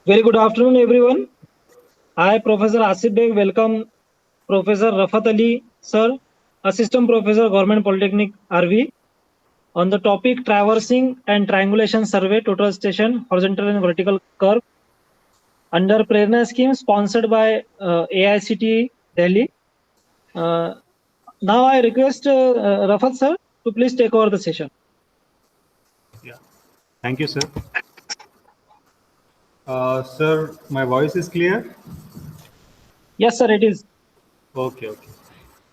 Very good afternoon, everyone. I, Professor Asif Beg, welcome Professor Rafat Ali, Sir, Assistant Professor, Government Polytechnic, RV, on the topic Traversing and Triangulation Survey, Total Station, Horizontal and Vertical Curve, under Prerna Scheme, sponsored by AICTE Delhi. Now I request Rafat Sir to please take over the session. Yeah. Thank you, sir. Sir, my voice is clear? Yes, sir, it is. Okay.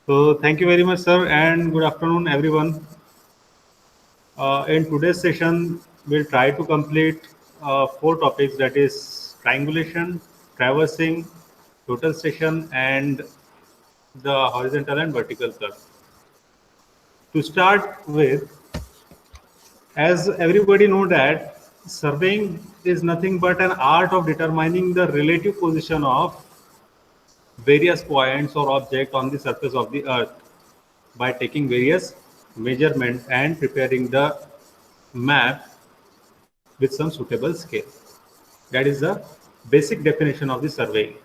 So thank you very much, sir, and good afternoon, everyone. In today's session, we'll try to complete four topics, that is triangulation, traversing, total station, and the horizontal and vertical curve. To start with, as everybody know that surveying is nothing but an art of determining the relative position of various points or objects on the surface of the earth by taking various measurements and preparing the map with some suitable scale. That is the basic definition of the surveying.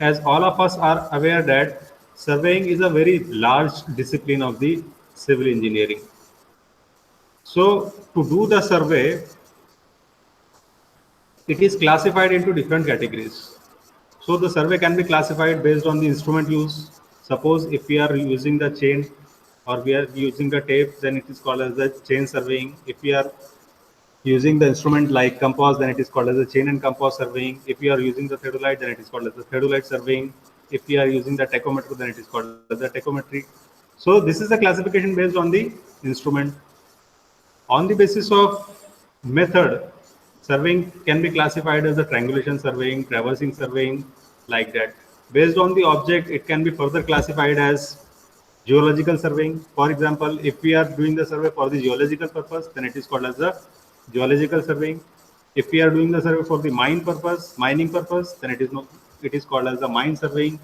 As all of us are aware that surveying is a very large discipline of the civil engineering. So to do the survey, it is classified into different categories. So the survey can be classified based on the instrument use. Suppose if we are using the chain or we are using the tape, then it is called as the chain surveying. If we are using the instrument like compass, then it is called as the chain and compass surveying. If we are using the theodolite, then it is called as the theodolite surveying. If we are using the tachometer, then it is called as the tachometry. So this is the classification based on the instrument. On the basis of method, surveying can be classified as the triangulation surveying, traversing surveying, like that. Based on the object, it can be further classified as geological surveying. For example, if we are doing the survey for the geological purpose, then it is called as the geological surveying. If we are doing the survey for the mining purpose, then it is called as the mine surveying.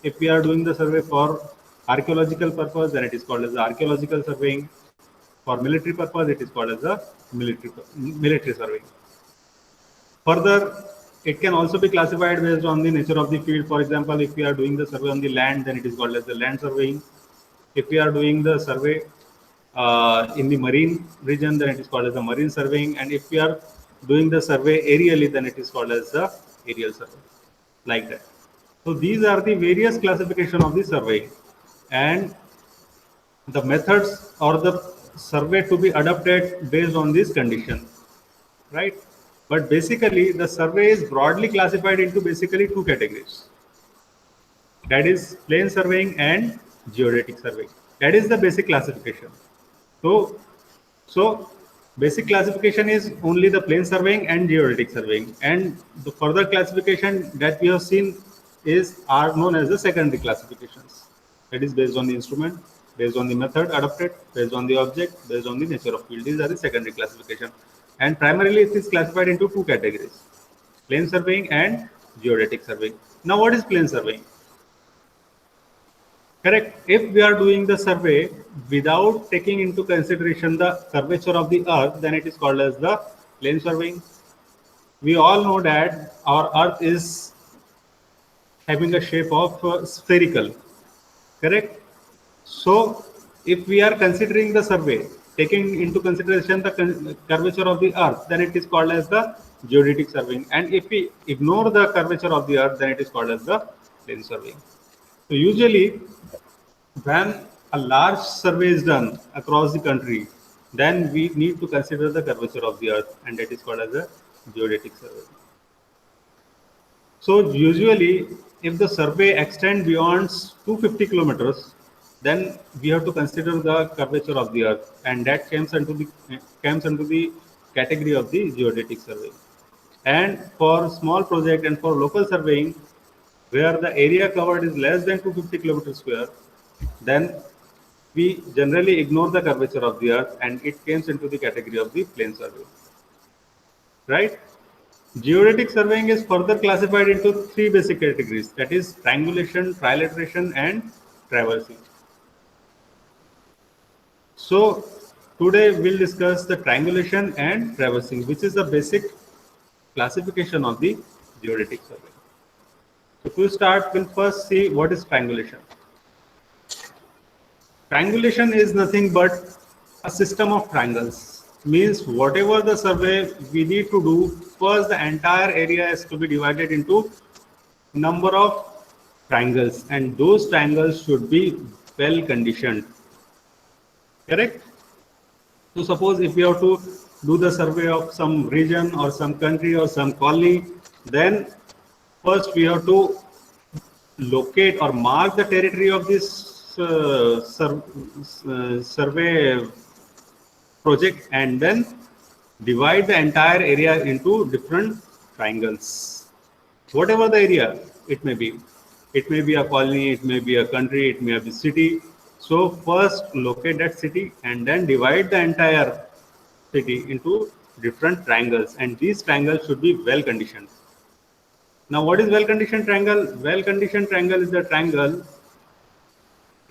If we are doing the survey for archaeological purpose, then it is called as the archaeological surveying. For military purpose, it is called as the military surveying. Further, it can also be classified based on the nature of the field. For example, if we are doing the survey on the land, then it is called as the land surveying. If we are doing the survey in the marine region, then it is called as the marine surveying. And if we are doing the survey aerially, then it is called as the aerial survey, like that. So these are the various classification of the survey, and the methods or the survey to be adapted based on this condition, right? But basically, the survey is broadly classified into basically two categories. That is plane surveying and geodetic surveying. That is the basic classification. So basic classification is only the plane surveying and geodetic surveying, and the further classification that we have seen are known as the secondary classifications. That is based on the instrument, based on the method adopted, based on the object, based on the nature of field. These are the secondary classification, and primarily it is classified into two categories: plane surveying and geodetic surveying. Now, what is plane surveying? Correct. If we are doing the survey without taking into consideration the curvature of the earth, then it is called as the plane surveying. We all know that our earth is having a shape of spherical. Correct. So if we are considering the survey, taking into consideration the curvature of the earth, then it is called as the geodetic surveying. And if we ignore the curvature of the earth, then it is called as the plane surveying. So usually, when a large survey is done across the country, then we need to consider the curvature of the earth, and that is called as a geodetic survey. So usually, if the survey extends beyond 250 kilometers, then we have to consider the curvature of the earth, and that comes into the category of the geodetic survey. And for small project and for local surveying, where the area covered is less than 250 kilometers square, then we generally ignore the curvature of the earth, and it comes into the category of the plane survey. Right? Geodetic surveying is further classified into three basic categories, that is triangulation, trilateration, and traversing. So today we'll discuss the triangulation and traversing, which is the basic classification of the geodetic survey. So to start, we'll first see what is triangulation. Triangulation is nothing but a system of triangles. Means whatever the survey we need to do, first the entire area has to be divided into number of triangles, and those triangles should be well conditioned. Correct? So suppose if we have to do the survey of some region or some country or some colony, then first we have to locate or mark the territory of this survey project, and then divide the entire area into different triangles. Whatever the area it may be a colony, it may be a country, it may be a city. So first locate that city and then divide the entire city into different triangles, and these triangles should be well conditioned. Now what is well conditioned triangle? Well conditioned triangle is the triangle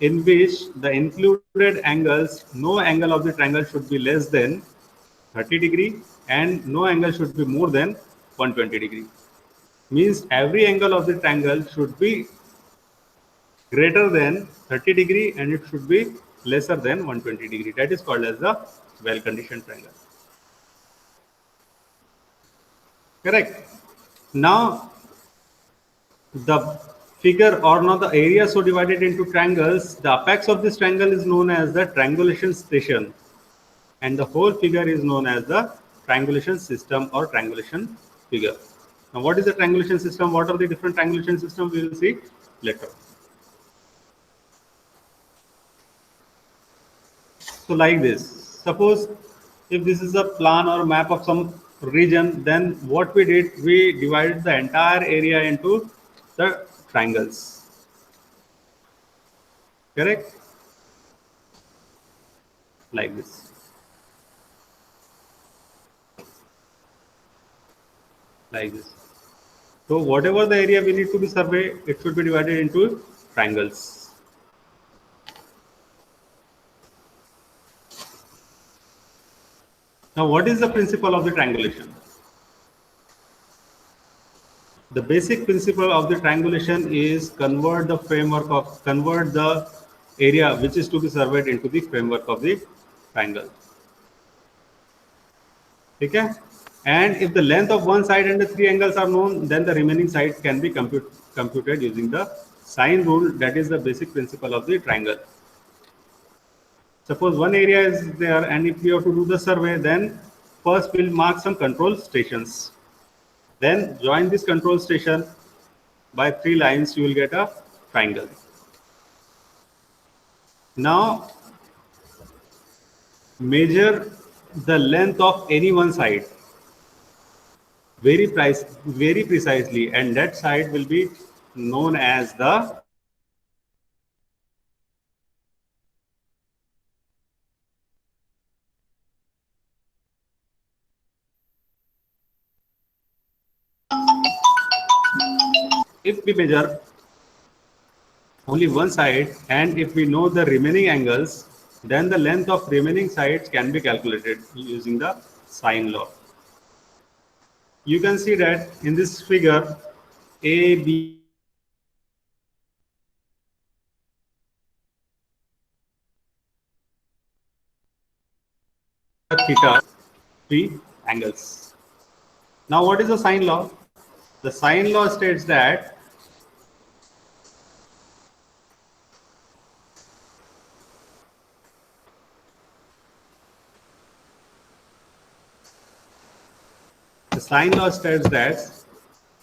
in which the included angles, no angle of the triangle should be less than 30 degree and no angle should be more than 120 degree. Means every angle of the triangle should be greater than 30 degree and it should be lesser than 120 degree. That is called as the well conditioned triangle. Correct. Now the figure or not the area so divided into triangles, the apex of this triangle is known as the triangulation station, and the whole figure is known as the triangulation system or triangulation figure. Now what is the triangulation system? What are the different triangulation systems? We will see later. So like this, suppose if this is a plan or map of some region, then what we did, we divided the entire area into the triangles. Correct? Like this. Like this. So whatever the area we need to be surveyed, it should be divided into triangles. Now what is the principle of the triangulation? The basic principle of the triangulation is convert the area which is to be surveyed into the framework of the triangle. Okay? And if the length of one side and the three angles are known, then the remaining sides can be computed using the sine rule. That is the basic principle of the triangle. Suppose one area is there, and if we have to do the survey, then first we'll mark some control stations. Then join this control station by 3 lines, you will get a triangle. Now measure the length of any one side very precisely, and that side will be known as the if we measure only one side and if we know the remaining angles, then the length of remaining sides can be calculated using the sine law. You can see that in this figure, A, B, theta, 3 angles. Now what is the sine law? The sine law states that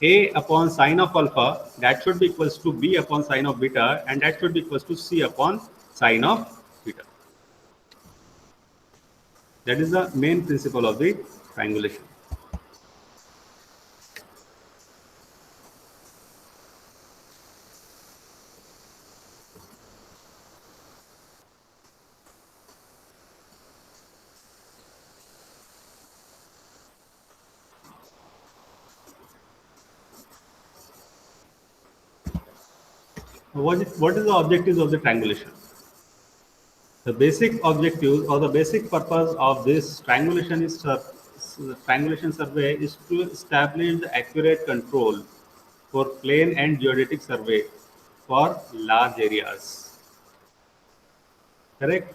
A upon sine of alpha, that should be equals to B upon sine of beta, and that should be equals to C upon sine of beta. That is the main principle of the triangulation. What is the objectives of the triangulation? The basic objectives or the basic purpose of this triangulation is the triangulation survey is to establish the accurate control for plane and geodetic survey for large areas. Correct?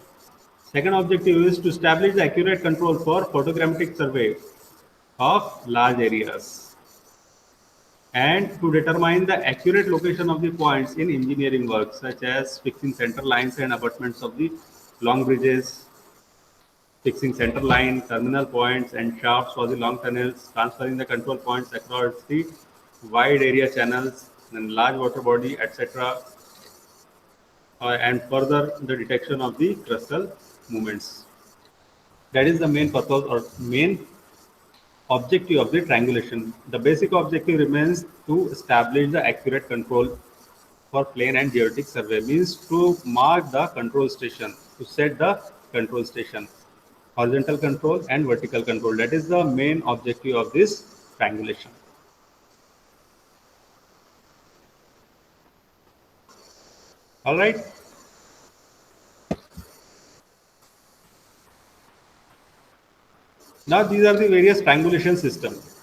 Second objective is to establish the accurate control for photogrammetric survey of large areas and to determine the accurate location of the points in engineering work, such as fixing center lines and abutments of the long bridges, fixing center line, terminal points and shafts for the long tunnels, transferring the control points across the wide area channels and large water body, etc. And further the detection of the crustal movements. That is the main purpose or main objective of the triangulation. The basic objective remains to establish the accurate control for plane and geodetic survey, means to mark the control station, to set the control station, horizontal control and vertical control. That is the main objective of this triangulation. All right. Now these are the various triangulation systems.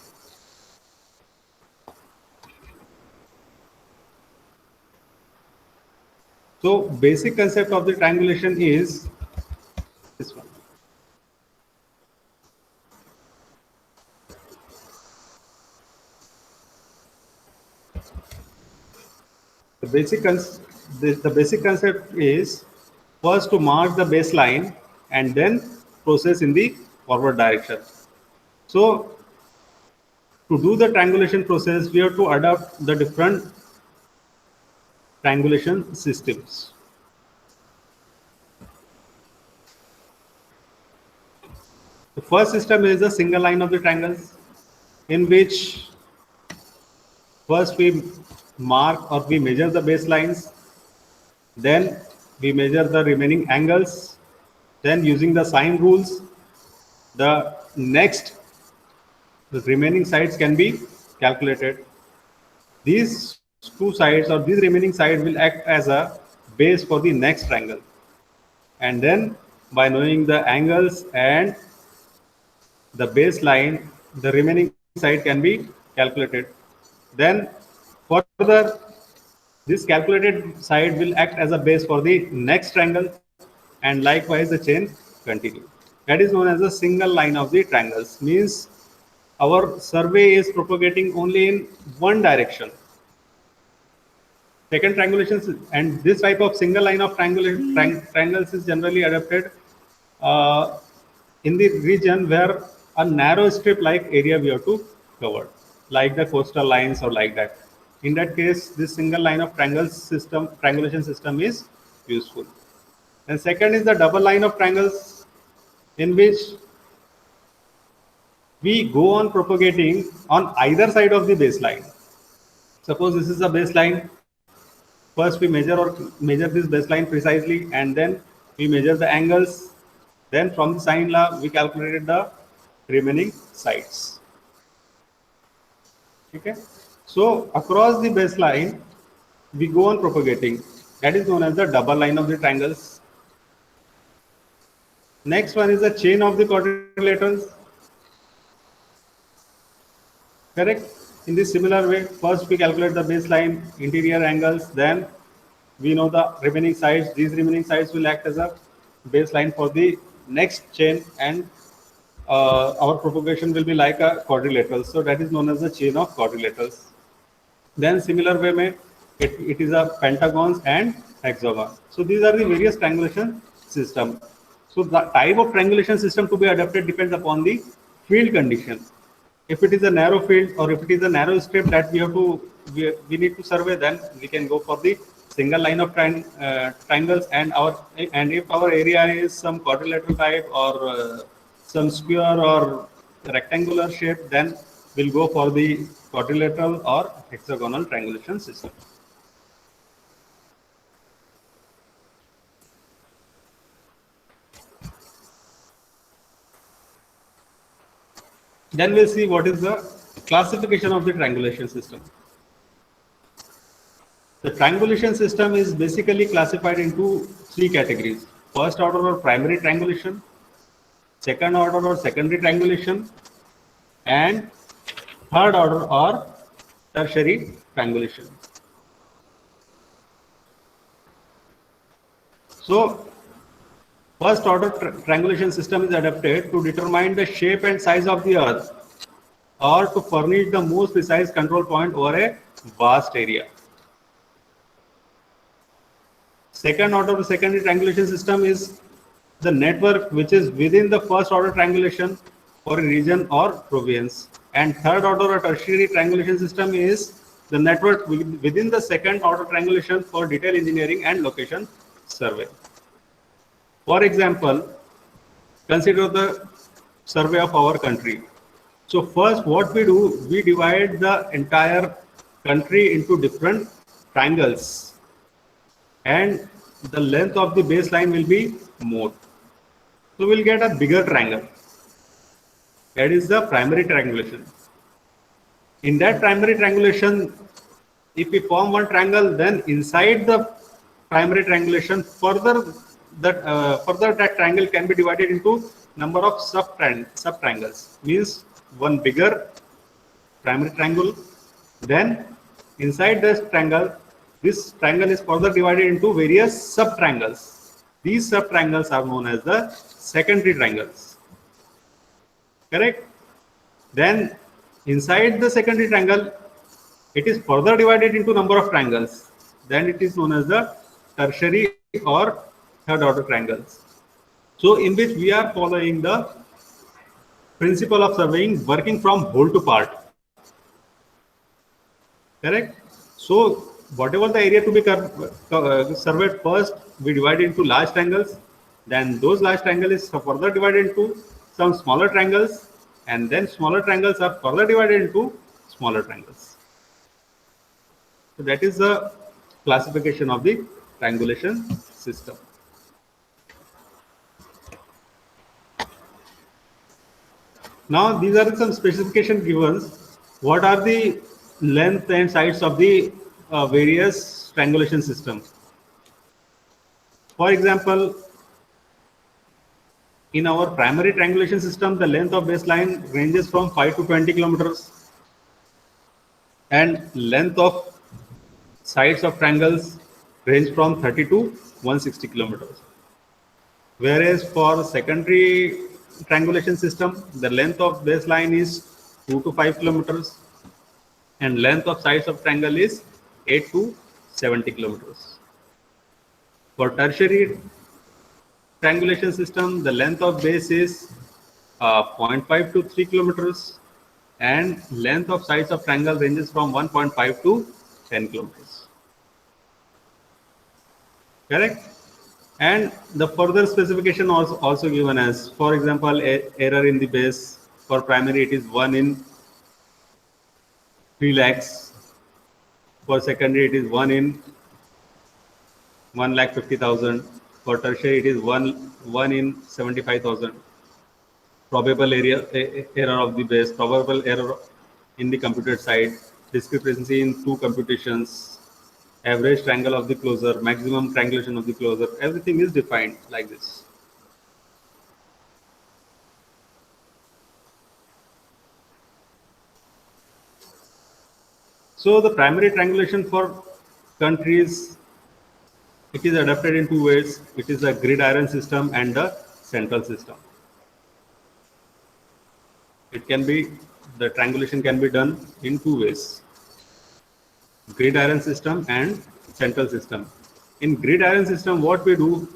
So basic concept of the triangulation is this one. The basic concept is first to mark the baseline and then process in the forward direction. So to do the triangulation process, we have to adopt the different triangulation systems. The first system is a single line of the triangles, in which first we mark or we measure the baselines, then we measure the remaining angles, then using the sine rules, the remaining sides can be calculated. These two sides or these remaining sides will act as a base for the next triangle, and then by knowing the angles and the baseline, the remaining side can be calculated. Then further, this calculated side will act as a base for the next triangle, and likewise the chain continue. That is known as a single line of the triangles, means our survey is propagating only in one direction. Second triangulation, and this type of single line of triangles is generally adopted in the region where a narrow strip like area we have to cover, like the coastal lines or like that. In that case, this single line of triangulation system is useful. And second is the double line of triangles, in which we go on propagating on either side of the baseline. Suppose this is a baseline. First we measure this baseline precisely, and then we measure the angles. Then from the sine law, we calculated the remaining sides. Okay. So across the baseline, we go on propagating. That is known as the double line of the triangles. Next one is the chain of the quadrilaterals. Correct. In this similar way, first we calculate the baseline, interior angles, then we know the remaining sides. These remaining sides will act as a baseline for the next chain, and our propagation will be like a quadrilateral. So that is known as the chain of quadrilaterals. Then similar way, it is a pentagons and hexagon. So these are the various triangulation system. So the type of triangulation system to be adapted depends upon the field condition. If it is a narrow field or if it is a narrow strip that we need to survey, then we can go for the single line of triangles. And if our area is some quadrilateral type or some square or rectangular shape, then we'll go for the quadrilateral or hexagonal triangulation system. Then we'll see what is the classification of the triangulation system. The triangulation system is basically classified into three categories: first order or primary triangulation, second order or secondary triangulation, and third order or tertiary triangulation. So first order triangulation system is adapted to determine the shape and size of the earth or to furnish the most precise control point over a vast area. Second order secondary triangulation system is the network which is within the first order triangulation for a region or province. And third order or tertiary triangulation system is the network within the second order triangulation for detail engineering and location survey. For example, consider the survey of our country. So first what we do, we divide the entire country into different triangles and the length of the baseline will be more. So we'll get a bigger triangle. That is the primary triangulation. In that primary triangulation, if we form one triangle, then inside the primary triangulation, further that triangle can be divided into number of sub triangles. Means one bigger primary triangle. Then inside this triangle is further divided into various sub triangles. These sub triangles are known as the secondary triangles. Correct? Then inside the secondary triangle, it is further divided into number of triangles. Then it is known as the tertiary or third order triangles. So in which we are following the principle of surveying working from whole to part. Correct? So whatever the area to be surveyed first, we divide into large triangles. Then those large triangles is further divided into some smaller triangles, and then smaller triangles are further divided into smaller triangles. So that is the classification of the triangulation system. Now these are some specification given. What are the length and sides of the various triangulation systems? For example, in our primary triangulation system, the length of baseline ranges from 5 to 20 kilometers, and length of sides of triangles range from 30 to 160 kilometers. Whereas for secondary triangulation system, the length of baseline is 2 to 5 kilometers, and length of sides of triangle is 8 to 70 kilometers. For tertiary triangulation system, the length of base is 0.5 to 3 kilometers, and length of sides of triangle ranges from 1.5 to 10 kilometers. Correct? And the further specification also given as, for example, error in the base. For primary, it is 1 in 3 lakhs. For secondary, it is 1 in 1,50,000. For tertiary, it is 1 in 75,000. Probable error of the base, probable error in the computed side, discrepancy in two computations, average triangle of the closure, maximum triangulation of the closure, everything is defined like this. So the primary triangulation for countries, it is adapted in two ways. It is a gridiron system and the central system. The triangulation can be done in two ways: gridiron system and central system. In gridiron system, what we do,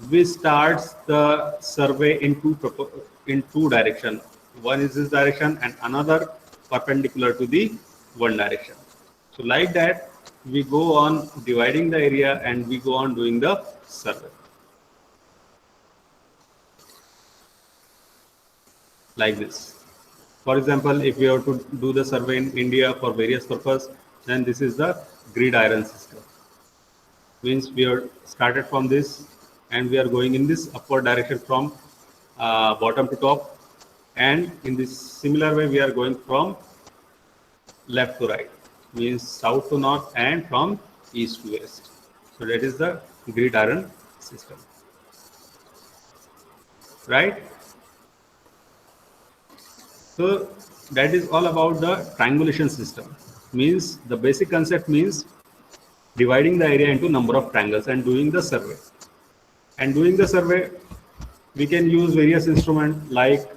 we start the survey in two direction. One is this direction and another perpendicular to the one direction. So like that, we go on dividing the area and we go on doing the survey. Like this. For example, if we have to do the survey in India for various purposes, then this is the gridiron system. Means we are started from this and we are going in this upward direction from bottom to top, and in this similar way we are going from left to right, means south to north and from east to west. So that is the gridiron system, right? So that is all about the triangulation system. Means the basic concept means dividing the area into number of triangles and doing the survey. And doing the survey, we can use various instruments like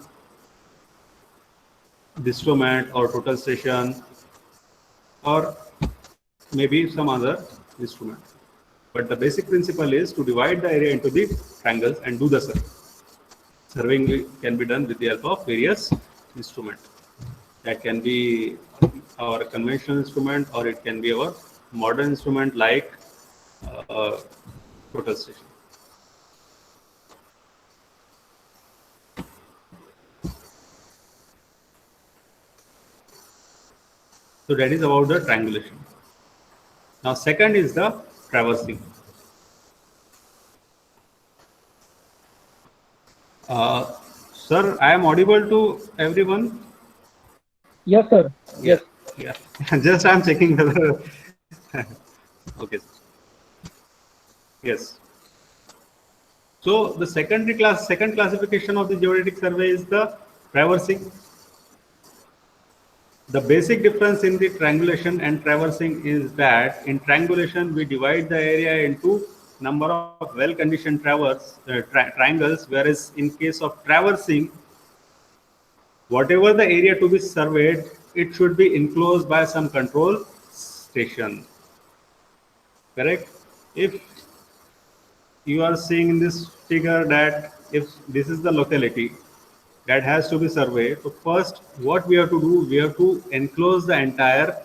distromat or total station or maybe some other instrument. But the basic principle is to divide the area into the triangles and do the survey. Surveying can be done with the help of various instruments. That can be our conventional instrument or it can be our modern instrument like total station. So that is about the triangulation. Now second is the traversing. Sir, I am audible to everyone? Yes, sir. Yes. Yeah. Just I am checking whether. Okay. Yes. So the second classification of the geodetic survey is the traversing. The basic difference in the triangulation and traversing is that in triangulation we divide the area into number of well-conditioned triangles, whereas in case of traversing, whatever the area to be surveyed, it should be enclosed by some control station. Correct? If you are seeing in this figure that if this is the locality that has to be surveyed, so first what we have to do, we have to enclose the entire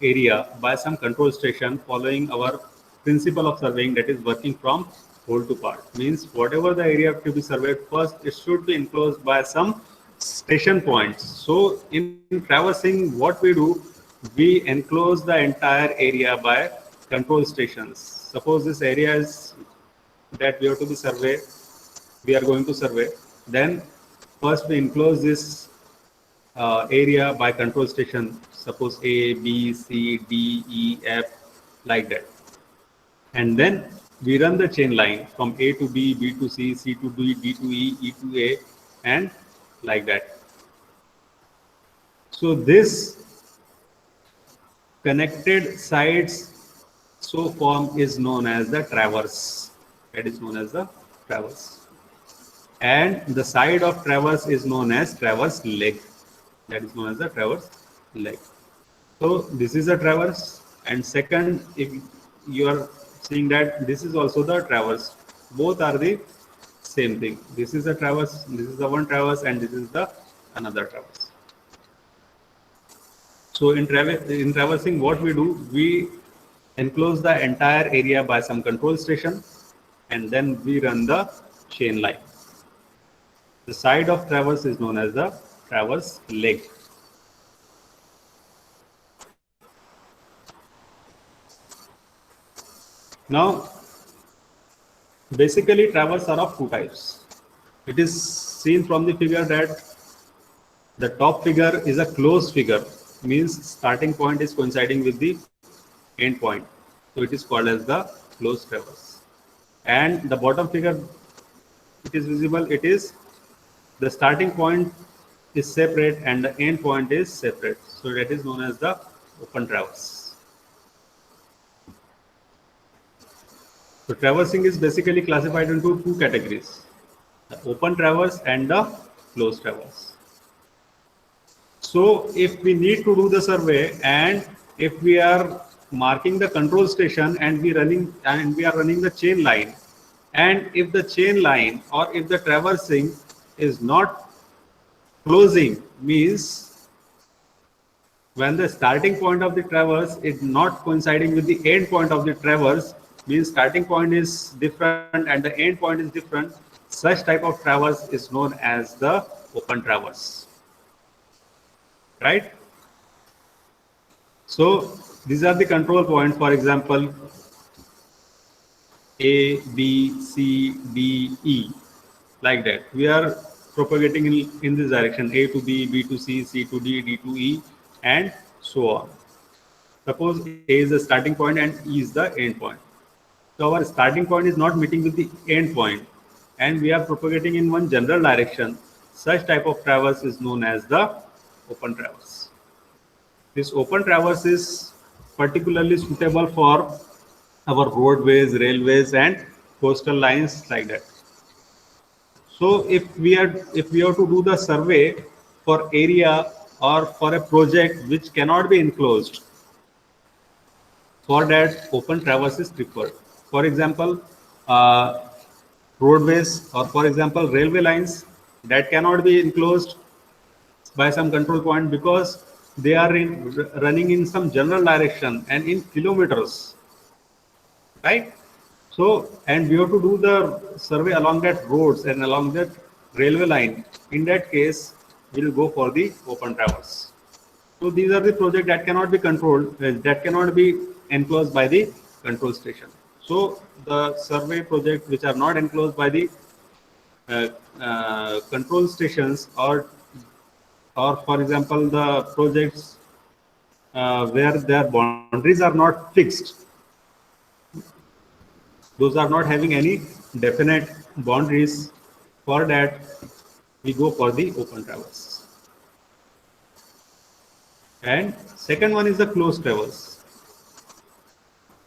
area by some control station following our principle of surveying, that is working from whole to part. Means whatever the area to be surveyed, first it should be enclosed by some station points. So in traversing, what we do, we enclose the entire area by control stations. Suppose this area is that we have to be surveyed, we are going to survey, then first we enclose this area by control station, suppose A, B, C, D, E, F, like that. And then we run the chain line from A to B, B to C, C to D, D to E, E to A, and like that. So this connected sides so form is known as the traverse. That is known as the traverse. And the side of traverse is known as traverse leg. That is known as the traverse leg. So this is a traverse, and second, if you are seeing that this is also the traverse, both are the same thing. This is a traverse, this is the one traverse, and this is the another traverse. So in traversing, what we do, we enclose the entire area by some control station, and then we run the chain line. The side of traverse is known as the traverse leg. Now, basically traverse are of two types. It is seen from the figure that the top figure is a closed figure, means starting point is coinciding with the end point. So it is called as the closed traverse. And the bottom figure, it is visible, it is the starting point is separate and the end point is separate. So that is known as the open traverse. So traversing is basically classified into two categories, the open traverse and the closed traverse. So if we need to do the survey and if we are marking the control station and we are running the chain line, and if the chain line or if the traversing is not closing, means when the starting point of the traverse is not coinciding with the end point of the traverse, means starting point is different and the end point is different, such type of traverse is known as the open traverse. Right? So these are the control points. For example, A, B, C, D, E, like that. We are propagating in this direction, A to B, B to C, C to D, D to E, and so on. Suppose A is the starting point and E is the end point. So our starting point is not meeting with the end point, and we are propagating in one general direction. Such type of traverse is known as the open traverse. This open traverse is particularly suitable for our roadways, railways, and coastal lines like that. So if we are to do the survey for area or for a project which cannot be enclosed, for that open traverse is preferred. For example, uh, roadways or for example railway lines that cannot be enclosed by some control point because they are running in some general direction and in kilometers, right? So, and we have to do the survey along that roads and along that railway line. In that case, we'll go for the open traverse. So these are the projects that cannot be controlled, that cannot be enclosed by the control station. So the survey projects which are not enclosed by the control stations, or for example the projects where their boundaries are not fixed, those are not having any definite boundaries. For that, we go for the open traverse. And second one is the closed traverse.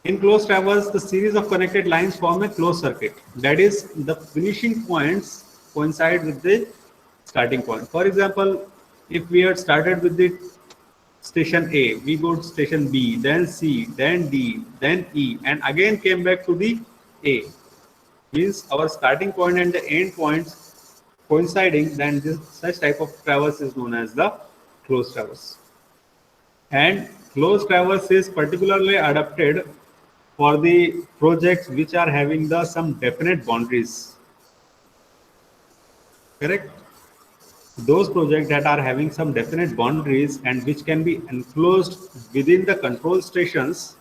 In closed traverse, the series of connected lines form a closed circuit. That is, the finishing points coincide with the starting point. For example, if we had started with the station A, we go to station B, then C, then D, then E, and again came back to the A. Means our starting point and the end points coinciding, then this such type of traverse is known as the closed traverse. And closed traverse is particularly adapted for the projects which are having the some definite boundaries. Correct? Those projects that are having some definite boundaries and which can be enclosed within the control stations,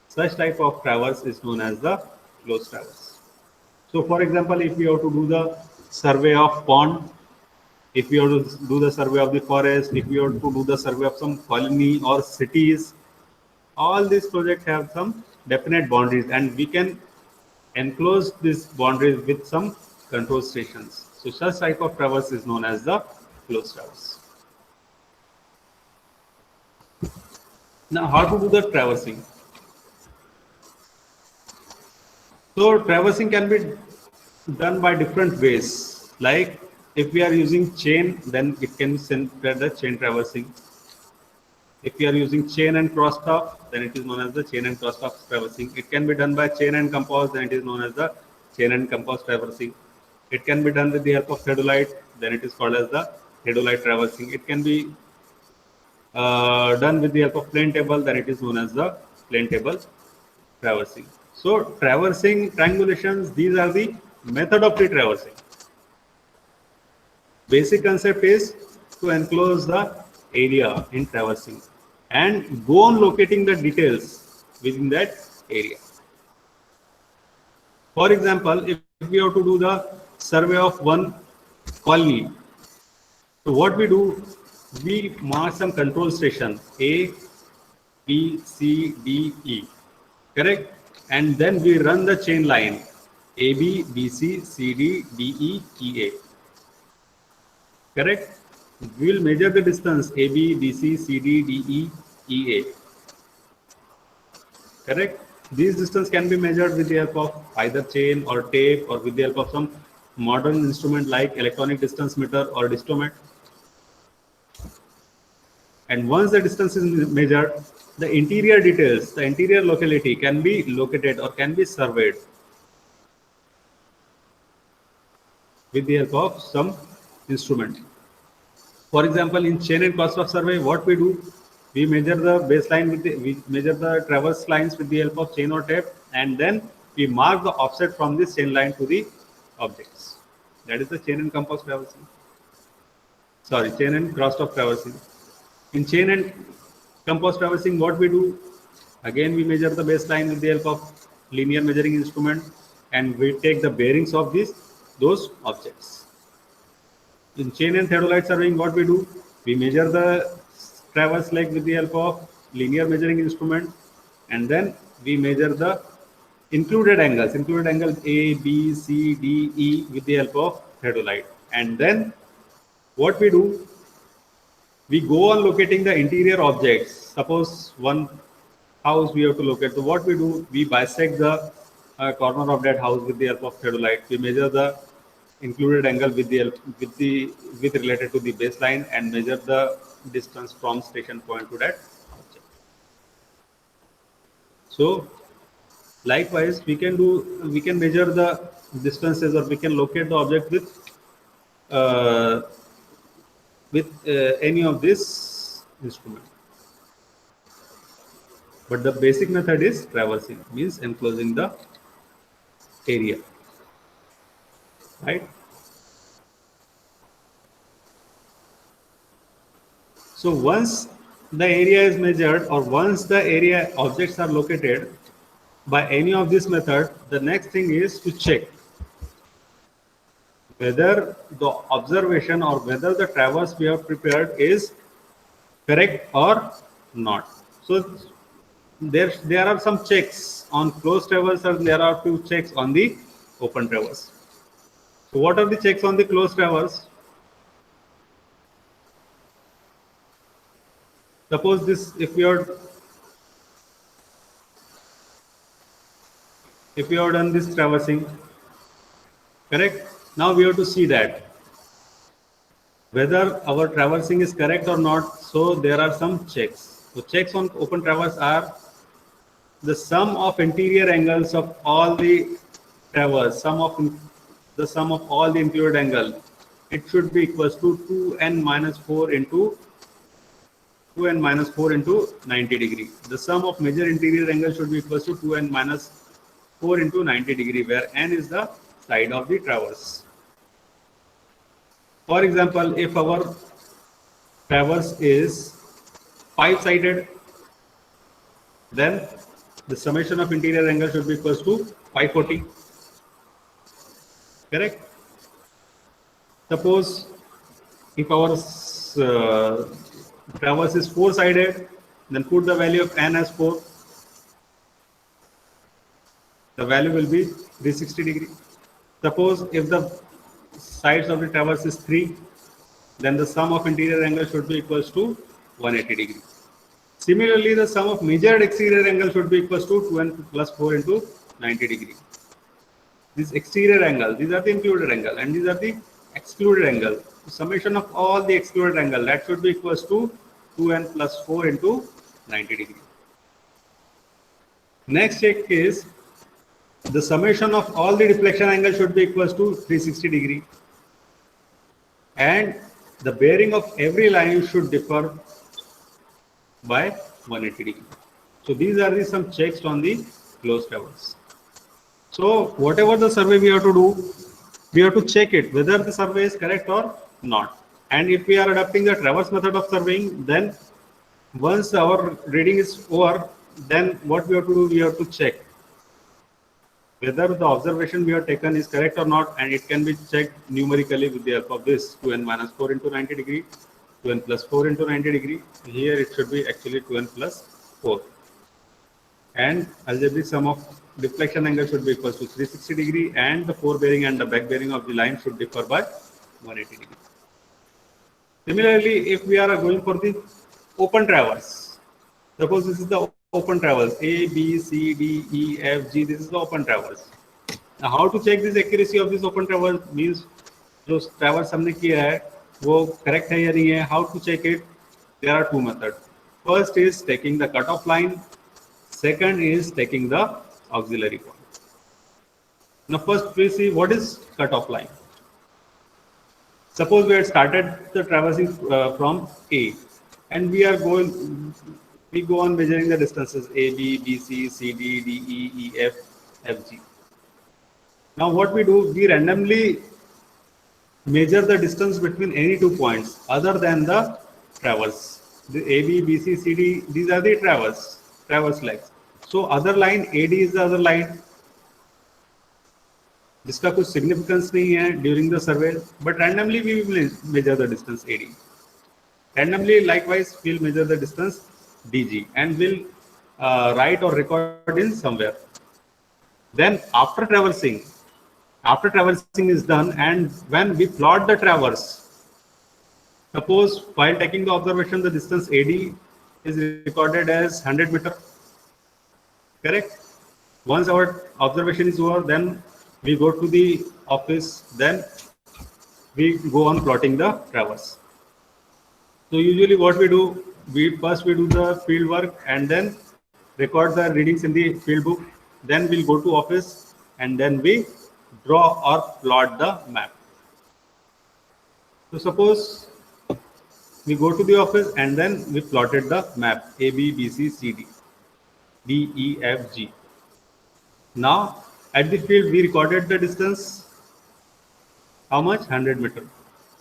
such type of traverse is known as the closed traverse. So for example, if we have to do the survey of pond, if we have to do the survey of the forest, if we have to do the survey of some colony or cities, all these projects have some definite boundaries and we can enclose these boundaries with some control stations. So such type of traverse is known as the closed traverse. Now how to do the traversing? So traversing can be done by different ways. Like if we are using chain, then it can be sent the chain traversing. If we are using chain and crosstalk, then it is known as the chain and crosstalk traversing. It can be done by chain and compass, then it is known as the chain and compass traversing. It can be done with the help of theodolite, then it is called as the theodolite traversing. It can be done with the help of plane table, then it is known as the plane table traversing. So traversing, triangulations, these are the method of the traversing. Basic concept is to enclose the area in traversing and go on locating the details within that area. For example, if we have to do the survey of one colony, so what we do, we mark some control station A, B, C, D, E, correct? And then we run the chain line A, B, B, C, C, D, D, E, E, A. Correct? We will measure the distance A, B, B, C, C, D, D, E, E, A. Correct? These distance can be measured with the help of either chain or tape or with the help of some modern instrument like electronic distance meter or distomet. And once the distance is measured, the interior details, the interior locality can be located or can be surveyed with the help of some instrument. For example, in chain and crosstalk survey, what we do, we measure the baseline we measure the traverse lines with the help of chain or tape, and then we mark the offset from this chain line to the objects. That is the chain and compass traversing. Sorry, chain and crosstalk traversing. In chain and compass traversing, what we do, again we measure the baseline with the help of linear measuring instrument, and we take the bearings of those objects. In chain and theodolite surveying, what we do, we measure the traverse leg with the help of linear measuring instrument, and then we measure the included angle A, B, C, D, E with the help of theodolite. And then what we do, we go on locating the interior objects. Suppose one house we have to locate. So what we do, we bisect the corner of that house with the help of theodolite. We measure the included angle with with related to the baseline and measure the distance from station point to that object. So likewise, we can measure the distances, or we can locate the object uh, with any of this instrument. But the basic method is traversing, means enclosing the area, right? So once the area is measured, or once the area objects are located by any of this method, the next thing is to check whether the observation or whether the traverse we have prepared is correct or not. So there are some checks on closed traverse, and there are few checks on the open traverse. So what are the checks on the closed traverse? Suppose this, if you have done this traversing, correct? Now we have to see that whether our traversing is correct or not. So there are some checks. So checks on open traverse are the sum of interior angles of all the traverse, the sum of all the included angle. It should be equals to 2n minus 4 into 90 degree. The sum of major interior angle should be equals to 2n minus 4 into 90 degree, where n is the side of the traverse. For example, if our traverse is 5-sided, then the summation of interior angle should be equals to 540. Correct? Suppose if our traverse is 4-sided, then put the value of n as 4. The value will be 360 degree. Suppose if the sides of the traverse is 3, then the sum of interior angle should be equals to 180 degree. Similarly, the sum of measured exterior angle should be equals to 2n plus 4 into 90 degree. This exterior angle, these are the included angle, and these are the excluded angle. The summation of all the excluded angle, that should be equals to 2n plus 4 into 90 degree. Next check is the summation of all the deflection angle should be equals to 360 degree, and the bearing of every line should differ by 180 degree. So these are some checks on the closed traverse. So whatever the survey we have to do, we have to check it whether the survey is correct or not. And if we are adopting the traverse method of surveying, then once our reading is over, then what we have to do, we have to check whether the observation we have taken is correct or not, and it can be checked numerically with the help of this 2n minus 4 into 90 degree, 2n plus 4 into 90 degree. Here it should be actually 2n plus 4. And algebraic sum of deflection angle should be equal to 360 degree, and the forebearing and the back bearing of the line should differ by 180 degree. Similarly, if we are going for the open traverse, suppose this is the open traverse A, B, C, D, E, F, G. This is the open traverse. Now, how to check this accuracy of this open traverse means जो traverse हमने किया है वो correct है या नहीं है. How to check it? There are two methods. First is taking the cutoff line. Second is taking the auxiliary point. Now, first we see what is cutoff line. Suppose we had started the traversing from A, and we go on measuring the distances A, B, B, C, C, D, D, E, E, F, F, G. Now what we do, we randomly measure the distance between any 2 points other than the traverse. The A, B, B, C, C, D, these are the traverse legs. So other line AD is the other line. जिसका कुछ significance नहीं है during the survey, but randomly we will measure the distance AD. Randomly, likewise, we'll measure the distance DG, and we'll write or record in somewhere. Then after traversing is done, and when we plot the traverse, Suppose while taking the observation, the distance AD is recorded as 100 meter. Correct? Once our observation is over, then we go to the office, then we go on plotting the traverse. So usually what we do, we first do the field work and then record the readings in the field book. Then we'll go to office and then we draw or plot the map. So suppose we go to the office and then we plotted the map A, B, B, C, C, D, D, E, F, G. Now at the field we recorded the distance, how much? 100 meter.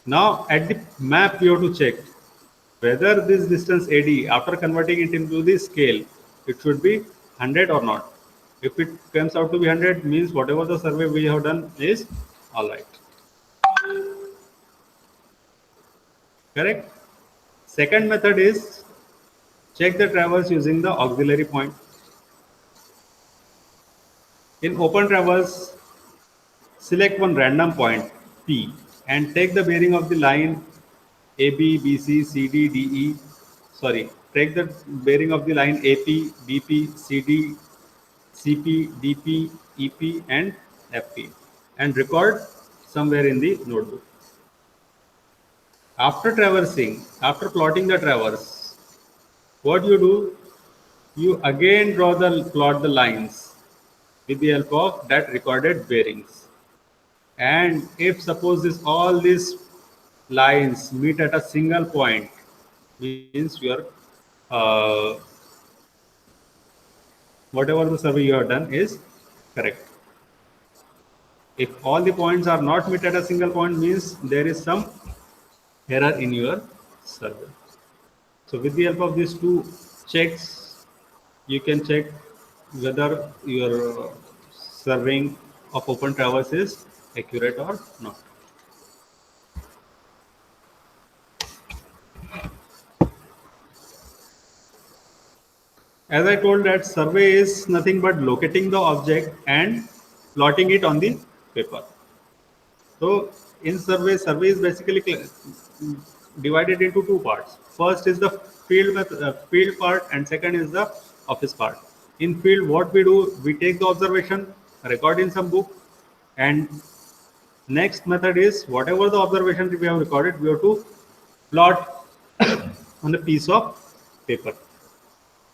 Now at the map we have to check whether this distance AD, after converting it into the scale, it should be 100 or not. If it comes out to be 100, means whatever the survey we have done is all right. Correct? Second method is check the traverse using the auxiliary point. In open traverse, select one random point P and take the bearing of the line AB, BC, CD, DE. Sorry, take the bearing of the line AP, BP, CD, CP, DP, EP, and FP, and record somewhere in the notebook. After traversing, after plotting the traverse, what you do? You again plot the lines with the help of that recorded bearings. And if suppose all these lines meet at a single point, means your whatever the survey you have done is correct. If all the points are not met at a single point, means there is some error in your survey. So with the help of these two checks, you can check whether your surveying of open traverse is accurate or not. As I told, that survey is nothing but locating the object and plotting it on the paper. So in survey is basically divided into two parts. First is the field part and second is the office part. In field, what we do, we take the observation, record in some book, and next method is whatever the observation we have recorded, we have to plot on a piece of paper.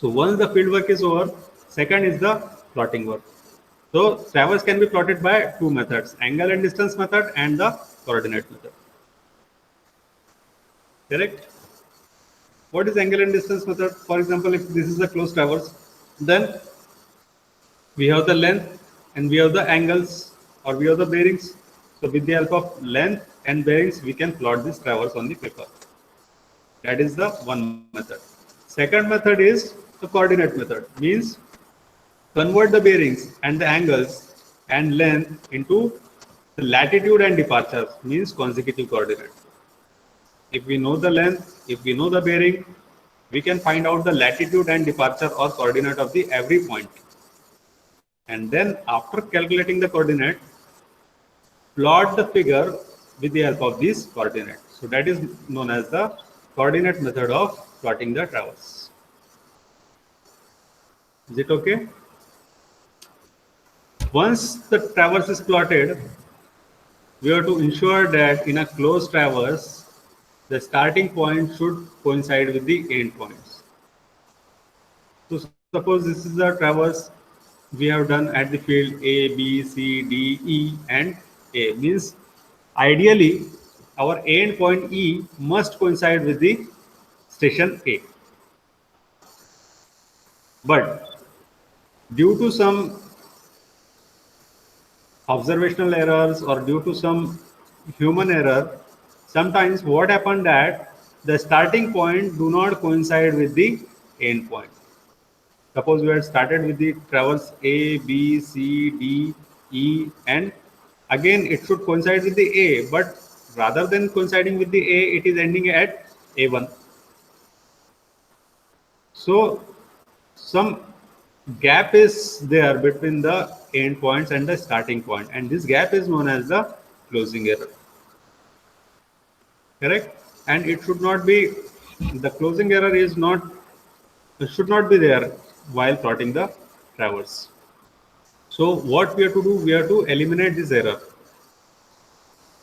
So once the field work is over, second is the plotting work. So traverse can be plotted by two methods, angle and distance method and the coordinate method. Correct? What is angle and distance method? For example, if this is a closed traverse, then we have the length and we have the angles or we have the bearings. So with the help of length and bearings, we can plot this traverse on the paper. That is the one method. Second method is the coordinate method, means convert the bearings and the angles and length into the latitude and departure, means consecutive coordinate. If we know the length, if we know the bearing, we can find out the latitude and departure or coordinate of the every point. And then after calculating the coordinate, plot the figure with the help of these coordinates. So that is known as the coordinate method of plotting the traverse. Is it okay? Once the traverse is plotted, we have to ensure that in a closed traverse, the starting point should coincide with the end points. So suppose this is the traverse we have done at the field A, B, C, D, E and A. Means ideally our end point E must coincide with the station A. But due to some observational errors or due to some human error, sometimes what happened that the starting point do not coincide with the end point. Suppose we had started with the traverse A, B, C, D, E, and again it should coincide with the A, but rather than coinciding with the A, it is ending at A1. So some gap is there between the end points and the starting point, and this gap is known as the closing error. Correct? and it should not be, the closing error is not, should not be there while plotting the traverse. So what we have to do, we have to eliminate this error.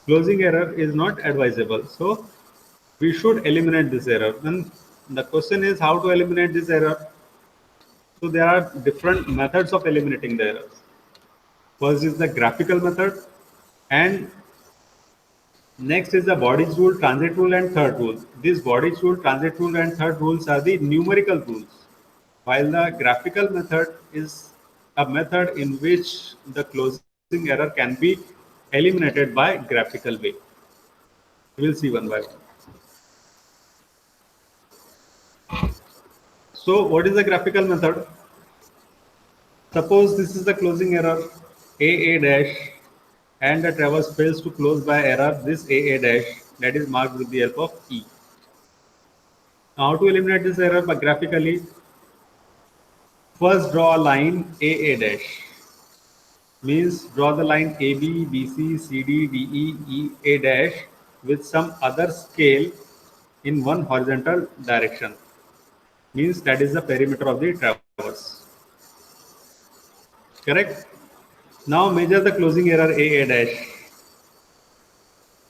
Closing error is not advisable, so we should eliminate this error. Then the question is how to eliminate this error. So there are different methods of eliminating the errors. First is the graphical method, and next is the Bodice rule, transit rule, and third rule. These Bodice rule, transit rule, and third rules are the numerical rules, while the graphical method is a method in which the closing error can be eliminated by graphical way. We will see one by one. So what is the graphical method? Suppose this is the closing error AA dash, and the traverse fails to close by error this AA dash, that is marked with the help of E. Now how to eliminate this error? By graphically, first draw a line AA dash, means draw the line AB, BC, CD, DE, EA dash with some other scale in one horizontal direction, means that is the perimeter of the traverse. Correct? Now measure the closing error AA dash.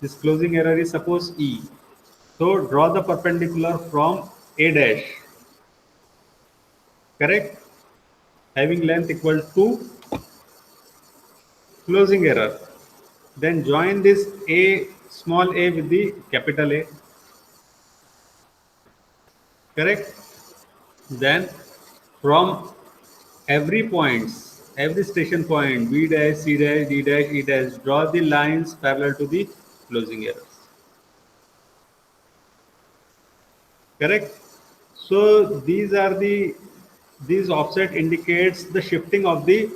This closing error is suppose E. So draw the perpendicular from A dash. Correct? Having length equal to closing error. Then join this A, small a with the capital A. Correct? Then from every points, every station point, B dash, C dash, D dash, E dash, draw the lines parallel to the closing errors. Correct? So these offset indicates the shifting of the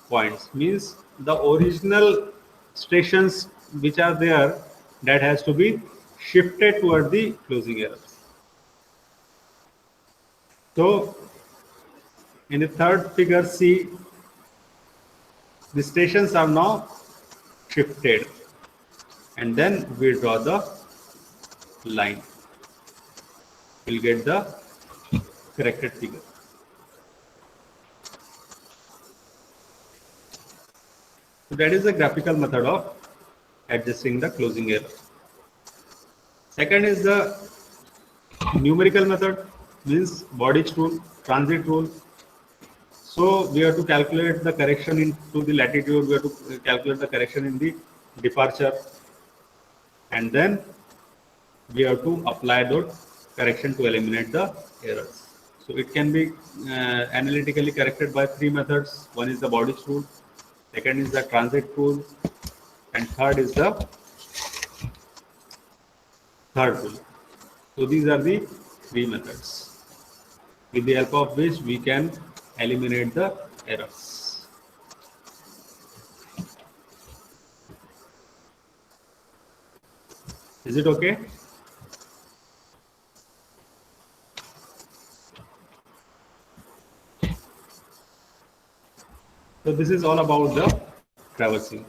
points, means the original stations which are there, that has to be shifted toward the closing errors. So in the third figure, see, the stations are now shifted, and then we draw the line. We'll get the corrected figure. So that is the graphical method of adjusting the closing error. Second is the numerical method, means Bodice rule, transit rule. So we have to calculate the correction into the latitude, we have to calculate the correction in the departure, and then we have to apply the correction to eliminate the errors. So it can be analytically corrected by three methods. One is the Bodice rule, second is the transit rule, and third is the third rule. So these are the three methods with the help of which we can eliminate the errors. Is it okay? So this is all about the traversing.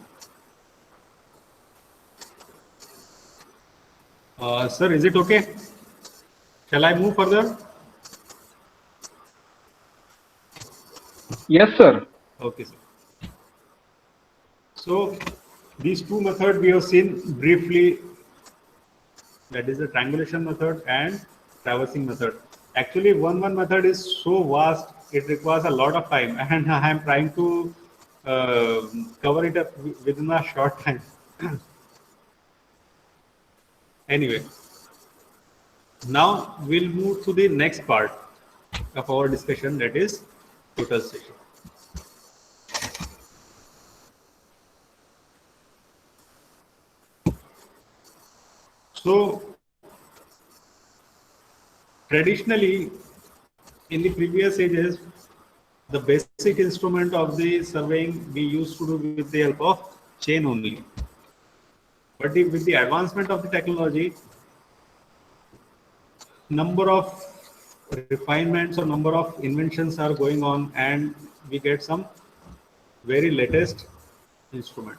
Sir, is it okay? Shall I move further? Yes, sir. Okay, sir. So these two methods we have seen briefly, that is the triangulation method and traversing method. Actually, one method is so vast, it requires a lot of time, and I am trying to cover it up within a short time. Anyway, now we'll move to the next part of our discussion, that is total station. So traditionally, in the previous ages, the basic instrument of the surveying we used to do with the help of chain only. But with the advancement of the technology, number of refinements or number of inventions are going on, and we get some very latest instrument.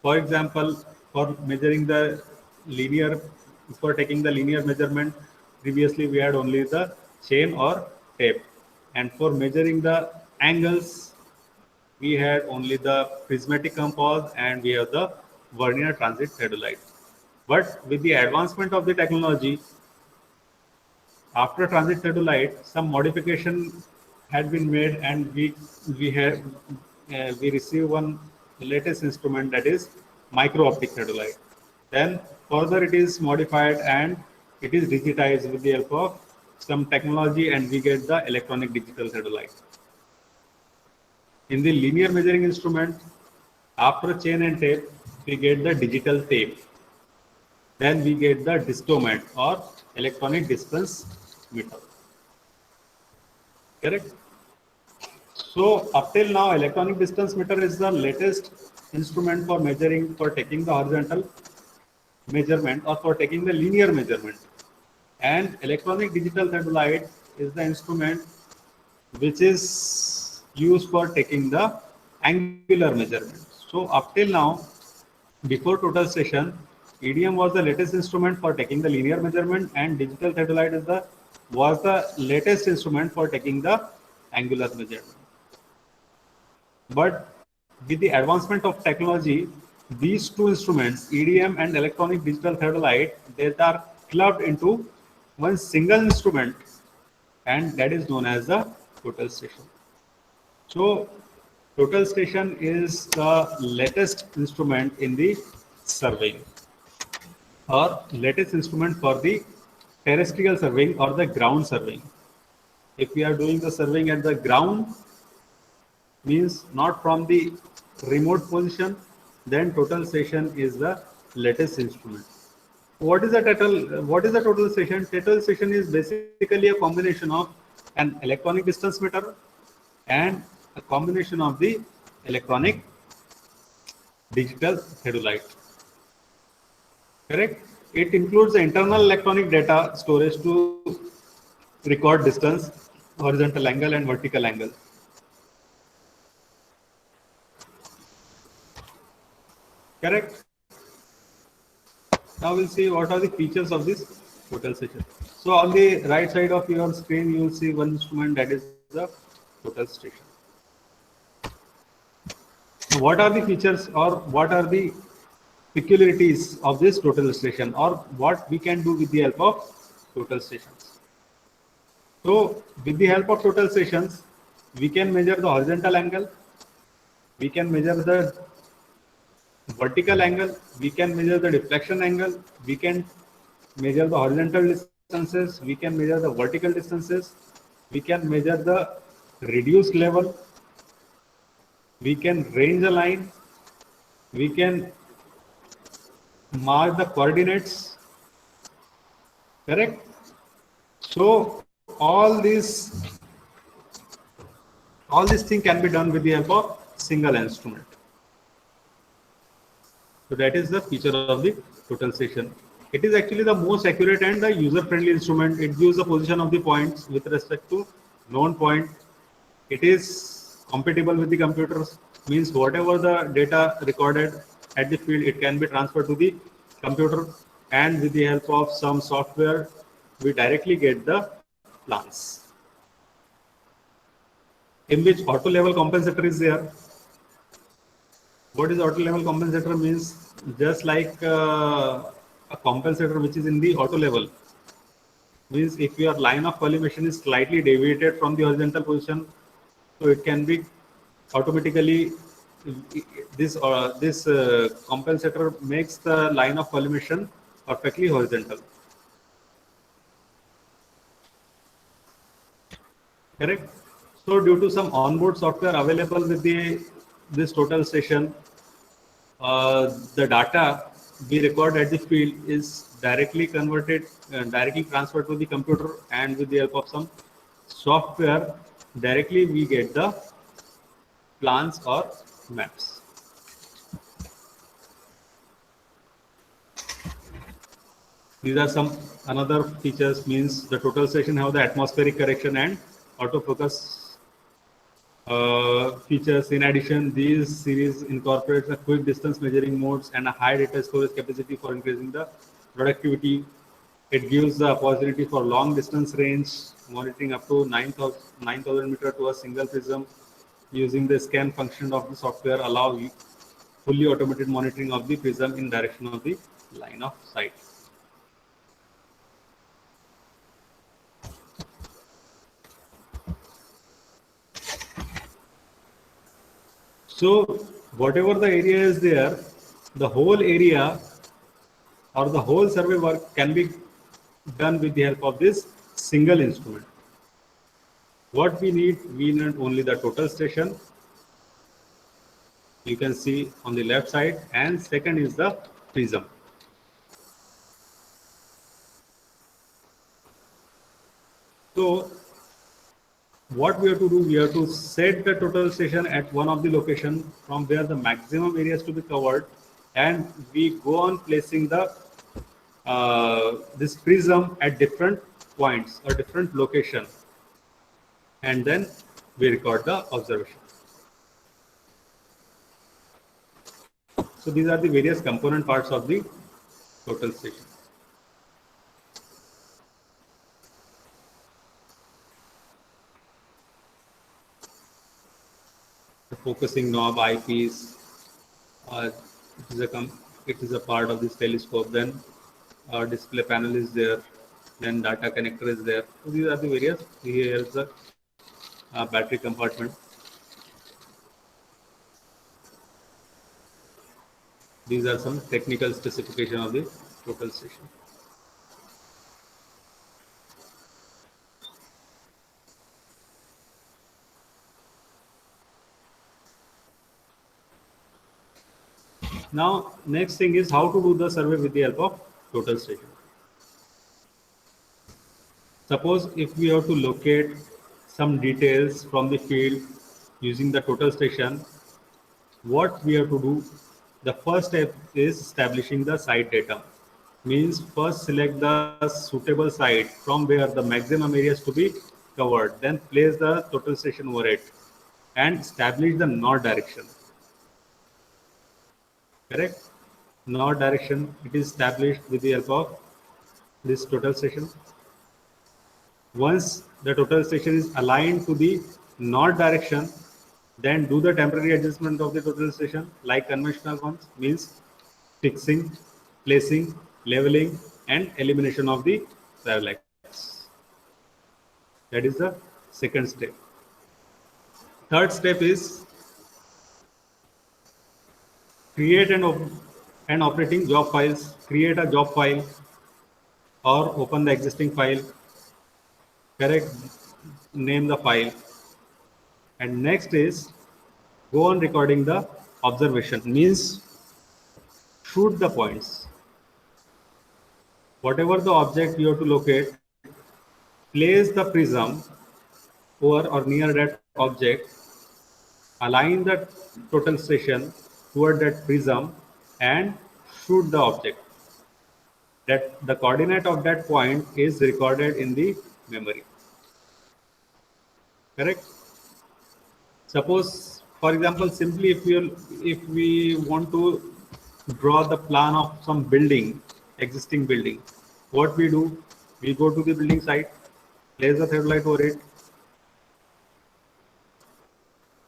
For example, for measuring the linear for taking the linear measurement, previously we had only the chain or tape, and for measuring the angles, we had only the prismatic compass and we have the vernier transit theodolite. But with the advancement of the technology, after transit theodolite, some modification had been made, and we receive one latest instrument, that is micro optic theodolite. Then further it is modified and it is digitized with the help of some technology, and we get the electronic digital theodolite. In the linear measuring instrument, after chain and tape, we get the digital tape. Then we get the distomet or electronic distance meter. Correct? So up till now, electronic distance meter is the latest instrument for measuring, for taking the horizontal measurement or for taking the linear measurement. And electronic digital theodolite is the instrument which is used for taking the angular measurement. So up till now, before total station, EDM was the latest instrument for taking the linear measurement, and digital theodolite was the latest instrument for taking the angular measurement. But with the advancement of technology, these two instruments, EDM and electronic digital theodolite, they are clubbed into one single instrument, and that is known as the total station. So total station is the latest instrument in the surveying, or latest instrument for the terrestrial surveying or the ground surveying. If we are doing the surveying at the ground, means not from the remote position, then total station is the latest instrument. What is the total station? Total station is basically a combination of an electronic distance meter and a combination of the electronic digital theodolite. Correct? It includes the internal electronic data storage to record distance, horizontal angle and vertical angle. Correct? Now we'll see what are the features of this total station. So on the right side of your screen, you will see one instrument, that is the total station. What are the features or what are the peculiarities of this total station, or what we can do with the help of total stations? So with the help of total stations, we can measure the horizontal angle, we can measure the vertical angle, we can measure the deflection angle, we can measure the horizontal distances, we can measure the vertical distances, we can measure the reduced level, we can range a line, we can mark the coordinates. Correct? So all these things can be done with the help of single instrument. So that is the feature of the total station. It is actually the most accurate and the user-friendly instrument. It gives the position of the points with respect to known point. It is compatible with the computers, means whatever the data recorded at the field, it can be transferred to the computer, and with the help of some software, we directly get the plans, in which auto level compensator is there. What is auto level compensator means? Just like a compensator which is in the auto level, means if your line of collimation is slightly deviated from the horizontal position, so it can be automatically, this compensator makes the line of collimation perfectly horizontal. Correct? So due to some onboard software available with this total station, the data we record at the field is directly converted, directly transferred to the computer, and with the help of some software, directly we get the plans or maps. These are some another features, means the total station have the atmospheric correction and autofocus features. In addition, these series incorporates a quick distance measuring modes and a high data storage capacity for increasing the productivity. It gives the opportunity for long distance range monitoring up to 9,000 meter to a single prism. Using the scan function of the software allow fully automated monitoring of the prism in direction of the line of sight. So whatever the area is there, the whole area or the whole survey work can be done with the help of this single instrument. What we need only the total station. You can see on the left side, and second is the prism. So what we have to do, we have to set the total station at one of the location from where the maximum areas to be covered, and we go on placing the this prism at different points or different location, and then we record the observation. So these are the various component parts of the total station. The focusing knob, eyepiece, it is a part of this telescope. Then display panel is there. Then data connector is there. So these are the various. Here is the battery compartment. These are some technical specification of the total station. Now, next thing is how to do the survey with the help of total station. Suppose if we have to locate some details from the field using the total station, what we have to do, the first step is establishing the site data. Means first select the suitable site from where the maximum areas to be covered, then place the total station over it and establish the north direction. Correct? North direction, it is established with the help of this total station. Once the total station is aligned to the north direction, then do the temporary adjustment of the total station like conventional ones, means fixing, placing, leveling, and elimination of the parallax. That is the second step. Third step is create an operating job files. Create a job file or open the existing file. Correct, name the file, and next is go on recording the observation, means shoot the points. Whatever the object you have to locate, place the prism over or near that object, align the total station toward that prism and shoot the object. That the coordinate of that point is recorded in the memory. Correct? Suppose, for example, simply if we want to draw the plan of some building, existing building, what we do, we go to the building site, place the theodolite over it.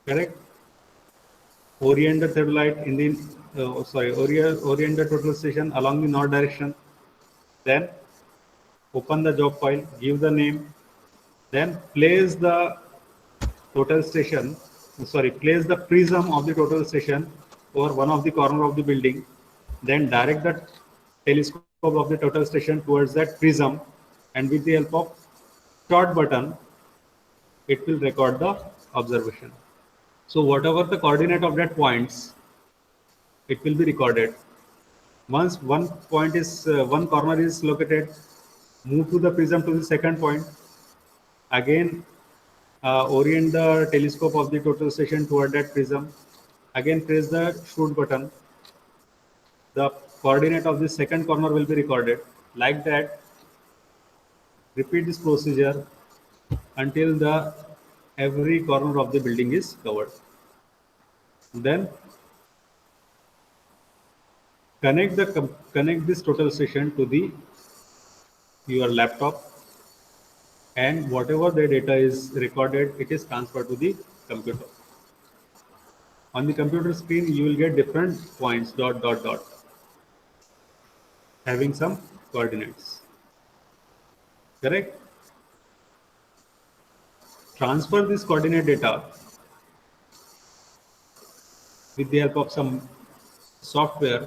Correct? Orient the theodolite in the orient the total station along the north direction. Then open the job file, give the name, then place the total station, place the prism of the total station over one of the corner of the building, then direct the telescope of the total station towards that prism, and with the help of short button, it will record the observation. So whatever the coordinate of that points, it will be recorded. Once one corner is located, move to the prism to the second point. Again, orient the telescope of the total station toward that prism. Again, press the shoot button. The coordinate of the second corner will be recorded. Like that, repeat this procedure until the every corner of the building is covered. Then connect this total station to the your laptop, and whatever the data is recorded, it is transferred to the computer. On the computer screen, you will get different points, dot, dot, dot, having some coordinates. Correct? Transfer this coordinate data with the help of some software.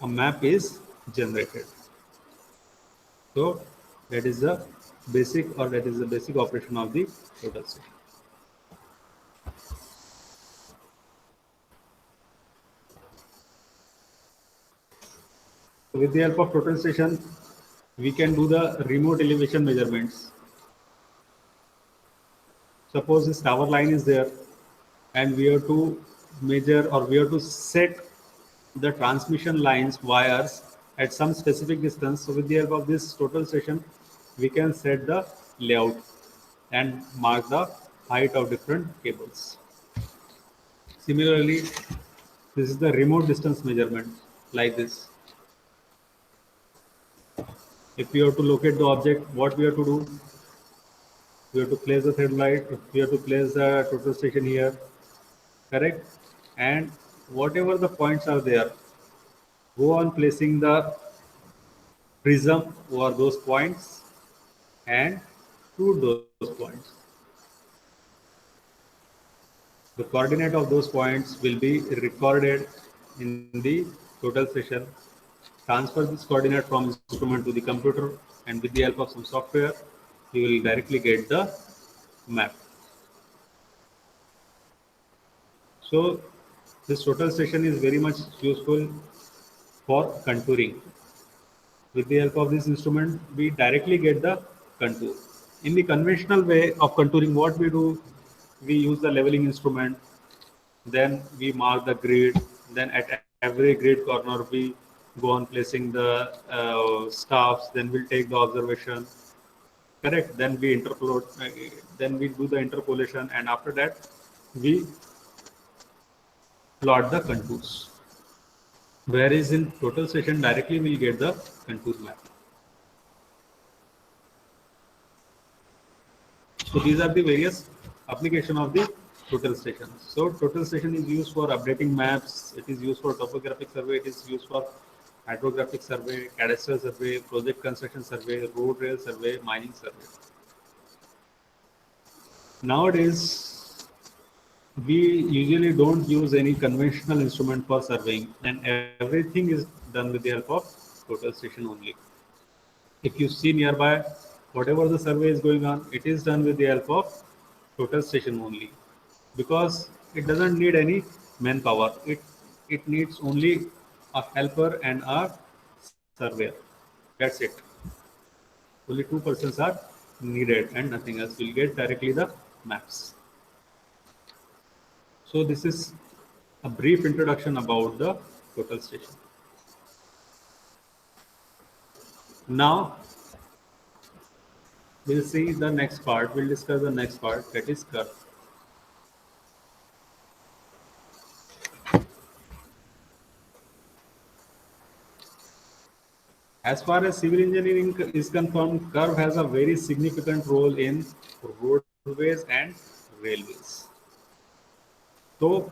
A map is generated. So that is the basic operation of the total station. So with the help of total station, we can do the remote elevation measurements. Suppose this tower line is there, and we have to measure, or we have to set the transmission lines wires at some specific distance. So with the help of this total station, we can set the layout and mark the height of different cables. Similarly, this is the remote distance measurement, like this. If we have to locate the object, what we have to do? We have to place the thread light. We have to place the total station here, correct? And whatever the points are there, go on placing the prism over those points and to those points. The coordinate of those points will be recorded in the total session. Transfer this coordinate from instrument to the computer, and with the help of some software, you will directly get the map. So this total station is very much useful for contouring. With the help of this instrument, we directly get the contour. In the conventional way of contouring, what we do, we use the leveling instrument, then we mark the grid, then at every grid corner we go on placing the staffs, then we'll take the observation, correct? Then we interpolate, then we do the interpolation, and after that we plot the contours. Whereas in total session, directly we'll get the contour map. So these are the various application of the total station. So total station is used for updating maps. It is used for topographic survey. It is used for hydrographic survey, cadastral survey, project construction survey, road rail survey, mining survey. Nowadays, we usually don't use any conventional instrument for surveying, and everything is done with the help of total station only. If you see nearby, whatever the survey is going on, it is done with the help of total station only, because it doesn't need any manpower. It needs only a helper and a surveyor. That's it. Only two persons are needed and nothing else. We'll get directly the maps. So this is a brief introduction about the total station. Now we'll see the next part. We'll discuss the next part, that is curve. As far as civil engineering is concerned, curve has a very significant role in roadways and railways. So,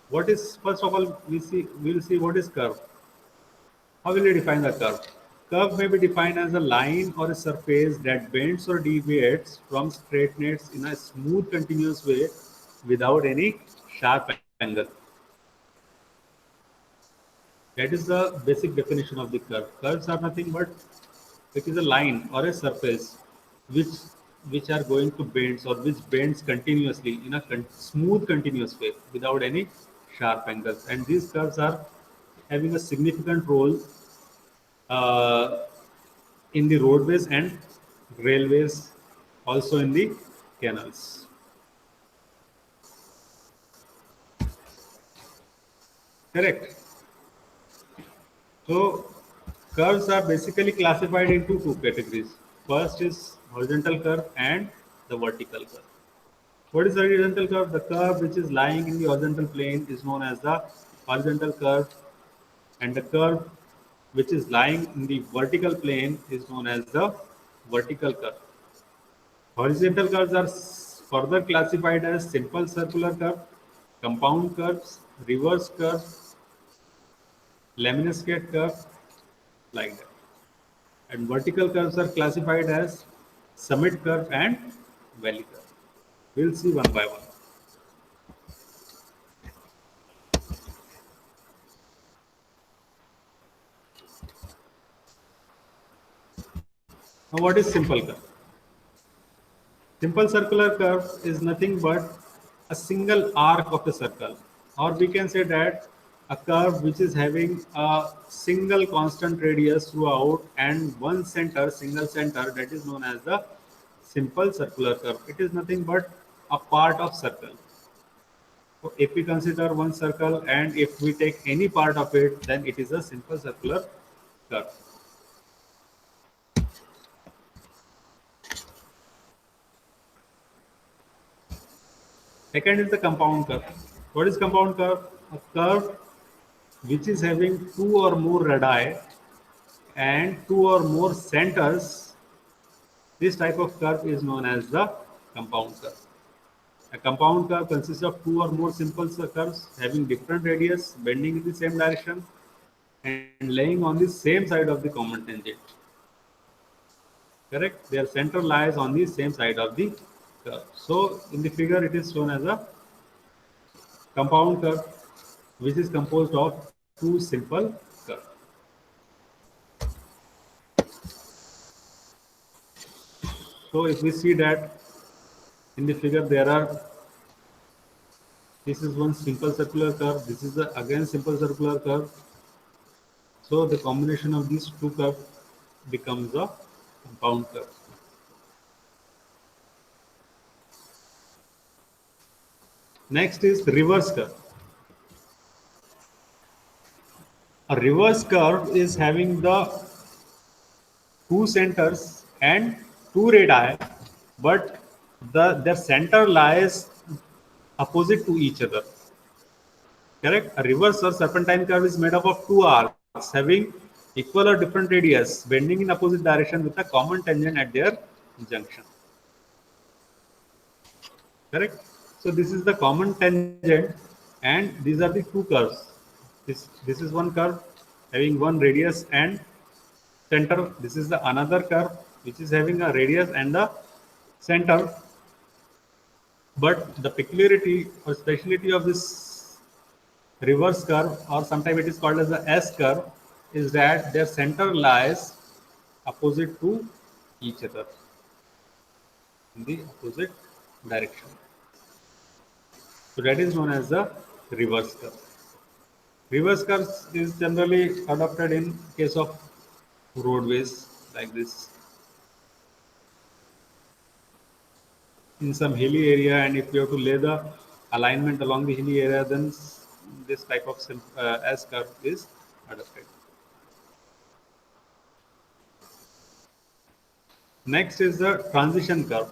what is, first of all, we'll see what is curve. How will we define the curve? Curve may be defined as a line or a surface that bends or deviates from straightness in a smooth, continuous way without any sharp angle. That is the basic definition of the curve. Curves are nothing but it is a line or a surface which are going to bend, or which bends continuously in a smooth continuous way without any sharp angles. And these curves are having a significant role in the roadways and railways, also in the canals. Correct. So curves are basically classified into two categories. First is horizontal curve and the vertical curve. What is the horizontal curve? The curve which is lying in the horizontal plane is known as the horizontal curve, and the curve which is lying in the vertical plane is known as the vertical curve. Horizontal curves are further classified as simple circular curve, compound curves, reverse curve, lemniscate curve, like that. And vertical curves are classified as summit curve and valley curve. We'll see one by one. Now, what is simple curve? Simple circular curve is nothing but a single arc of a circle, or we can say that a curve which is having a single constant radius throughout and one center, single center, that is known as the simple circular curve. It is nothing but a part of circle. So if we consider one circle and if we take any part of it, then it is a simple circular curve. Second is the compound curve. What is compound curve? A curve which is having two or more radii and two or more centers. This type of curve is known as the compound curve. A compound curve consists of two or more simple curves having different radius, bending in the same direction, and laying on the same side of the common tangent. Correct? Their center lies on the same side of the curve. So, in the figure, it is shown as a compound curve, which is composed of two simple curves. So, if we see that in the figure, this is one simple circular curve, this is the again simple circular curve. So, the combination of these two curves becomes a compound curve. Next is reverse curve. A reverse curve is having the two centers and two radii, but their center lies opposite to each other. Correct? A reverse or serpentine curve is made up of two arcs having equal or different radius, bending in opposite direction with a common tangent at their junction. Correct? So this is the common tangent, and these are the two curves. This is one curve having one radius and center. This is the another curve which is having a radius and the center. But the peculiarity or speciality of this reverse curve, or sometimes it is called as the S curve, is that their center lies opposite to each other in the opposite direction. So that is known as the reverse curve. Reverse curve is generally adopted in case of roadways like this. In some hilly area, and if you have to lay the alignment along the hilly area, then this type of S curve is adopted. Next is the transition curve.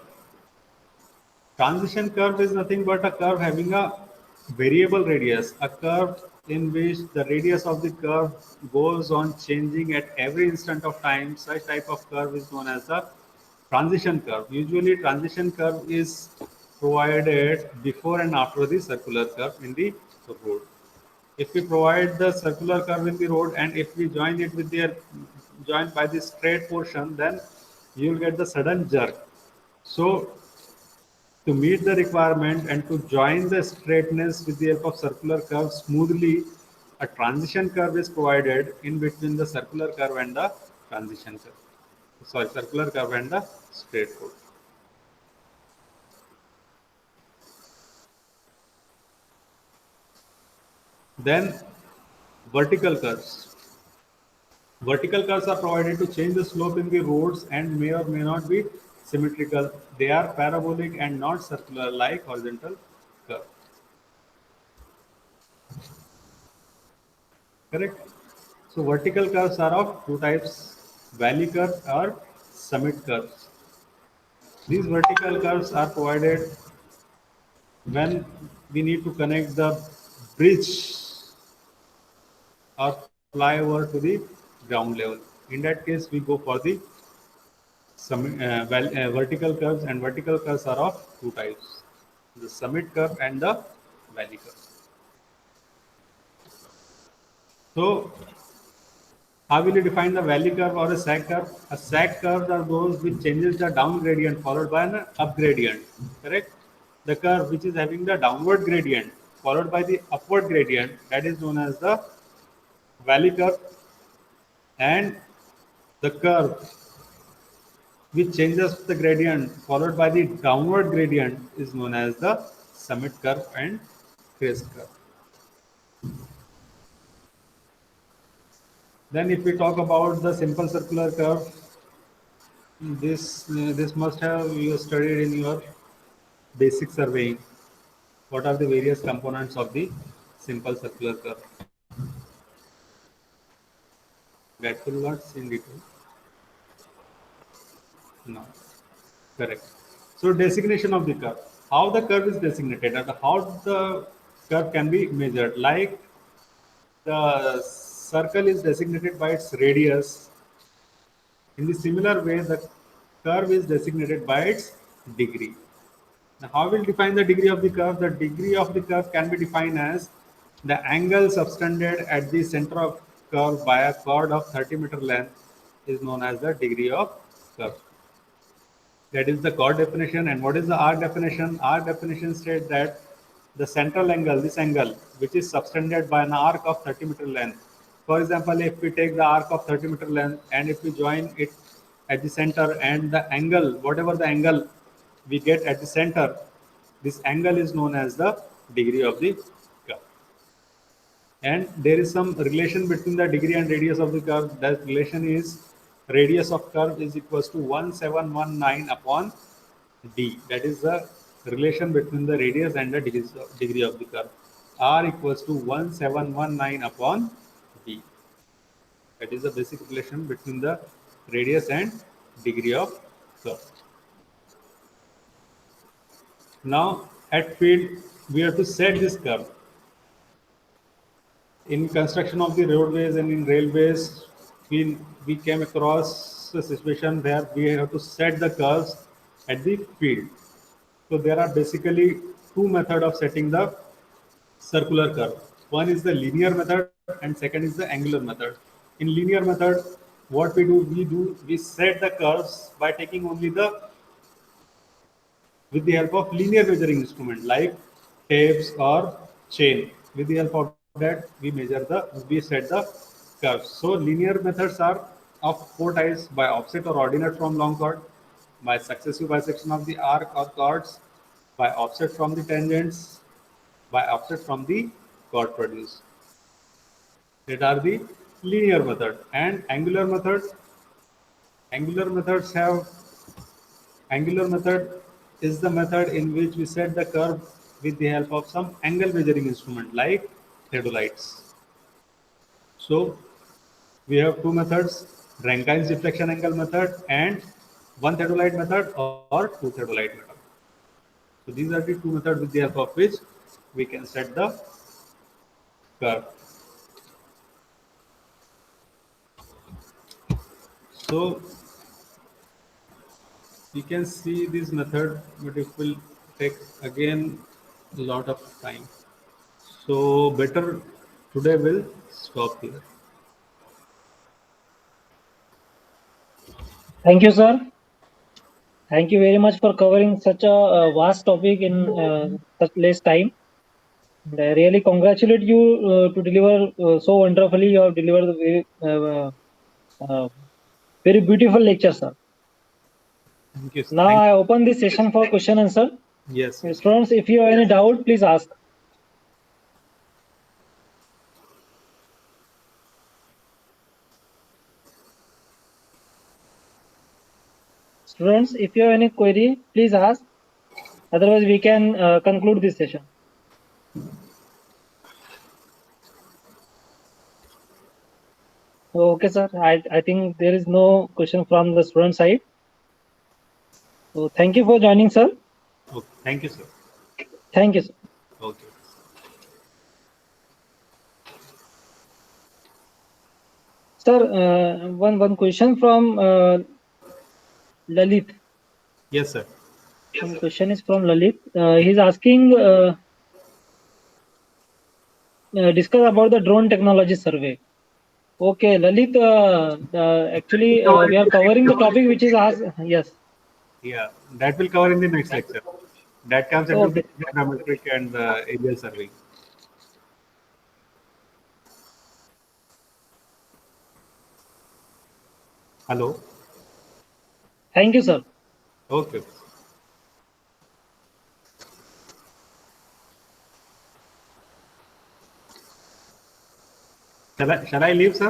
Transition curve is nothing but a curve having a variable radius, a curve in which the radius of the curve goes on changing at every instant of time. Such type of curve is known as the transition curve. Usually transition curve is provided before and after the circular curve in the road. If we provide the circular curve in the road and if we join it with the joined by the straight portion, then you will get the sudden jerk. So to meet the requirement and to join the straightness with the help of circular curve smoothly, a transition curve is provided in between the circular curve and the transition curve. Sorry, circular curve and the straight road. Then vertical curves. Vertical curves are provided to change the slope in the roads and may or may not be symmetrical. They are parabolic and not circular like horizontal curve. Correct? So vertical curves are of two types, valley curve or summit curves. These vertical curves are provided when we need to connect the bridge or flyover to the ground level. In that case, we go for the vertical curves, and vertical curves are of two types: the summit curve and the valley curve. So, how will you define the valley curve or a sag curve? A sag curves are those which changes the down gradient followed by an up gradient. Correct? The curve which is having the downward gradient followed by the upward gradient, that is known as the valley curve, and the curve which changes the gradient followed by the downward gradient is known as the summit curve and crest curve. Then if we talk about the simple circular curve, this must have you studied in your basic surveying. What are the various components of the simple circular curve? That will not in detail. No. Correct. So designation of the curve. How the curve is designated and how the curve can be measured. Like the circle is designated by its radius. In the similar way, the curve is designated by its degree. Now, how will define the degree of the curve? The degree of the curve can be defined as the angle subtended at the center of curve by a chord of 30-meter length is known as the degree of curve. That is the chord definition. And what is the arc definition? Arc definition states that the central angle, this angle, which is subtended by an arc of 30-meter length. For example, if we take the arc of 30-meter length and if we join it at the center, and the angle, whatever the angle we get at the center, this angle is known as the degree of the curve. And there is some relation between the degree and radius of the curve. That relation is radius of curve is equals to 1719 upon d. That is the relation between the radius and the degree of the curve. R equals to 1719 upon d. That is the basic relation between the radius and degree of curve. Now at field, we have to set this curve. In construction of the roadways and in railways, we came across a situation where we have to set the curves at the field. So there are basically two methods of setting the circular curve. One is the linear method and second is the angular method. In linear method, what we set the curves by taking only with the help of linear measuring instrument like tapes or chain. With the help of that, we set the curves. So linear methods are of four types: by offset or ordinate from long chord, by successive bisection of the arc or chords, by offset from the tangents, by offset from the chord produced. That are the linear method. And angular method. Angular method is the method in which we set the curve with the help of some angle measuring instrument like theodolites. So we have two methods: Rankine's deflection angle method and one theodolite method or two theodolite method. So these are the two methods with the help of which we can set the curve. So you can see this method, but it will take again a lot of time. So better today we'll stop here. Thank you, sir. Thank you very much for covering such a vast topic in such less time. And I really congratulate you to deliver so wonderfully. You have delivered very beautiful lecture, sir. Thank you. Now I open this session for question and answer. Yes. Students, if you have any doubt, please ask. Students, if you have any query, please ask. Otherwise, we can conclude this session. Okay, sir. I think there is no question from the student side. So thank you for joining, sir. Okay. Thank you, sir. Thank you, sir. Okay. Sir, one question from Lalit. Yes, sir. One question is from Lalit. He's asking, discuss about the drone technology survey. Okay, Lalit, actually, we are covering the topic which is asked. Yes. Yeah, that will cover in the next lecture. That comes into the Okay. parametric and aerial survey. Hello. Thank you, sir. Okay. Shall I leave, sir?